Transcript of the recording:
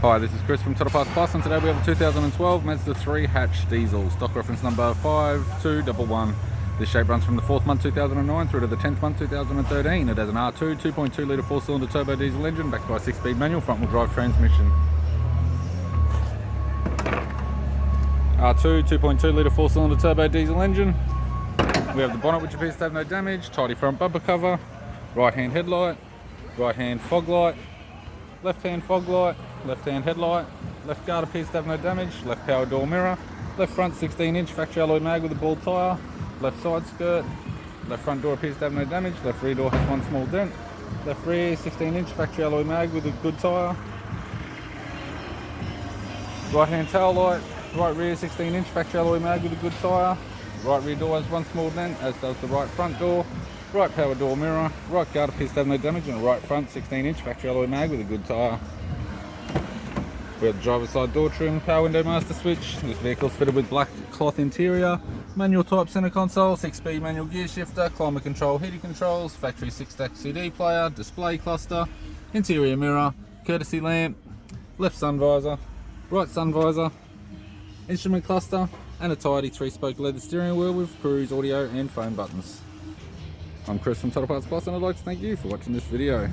Hi, this is Chris from Total Parts Plus, and today we have a 2012 Mazda 3 hatch diesel, stock reference number 5211. This shape runs from the 4th month 2009 through to the 10th month 2013. It has an R2 2.2 litre 4-cylinder turbo diesel engine backed by a 6-speed manual front wheel drive transmission. R2 2.2 litre 4-cylinder turbo diesel engine. We have the bonnet, which appears to have no damage, tidy front bumper cover, right hand headlight, right hand fog light, left hand fog light, left hand headlight, left guard appears to have no damage, left power door mirror, left front 16-inch factory alloy mag with a bald tyre, left side skirt, left front door appears to have no damage, left rear door has one small dent, left rear 16-inch factory alloy mag with a good tyre, right hand tail light, right rear 16-inch factory alloy mag with a good tyre, right rear door has one small dent, as does the right front door, right power door mirror, right guard appears to have no damage, and a right front 16-inch factory alloy mag with a good tyre. We have the driver's side door trim, power window master switch. This vehicle is fitted with black cloth interior, manual type center console, 6-speed manual gear shifter, climate control, heating controls, factory 6-stack CD player, display cluster, interior mirror, courtesy lamp, left sun visor, right sun visor, instrument cluster, and a tidy 3-spoke leather steering wheel with cruise audio and phone buttons. I'm Chris from Total Parts Plus, and I'd like to thank you for watching this video.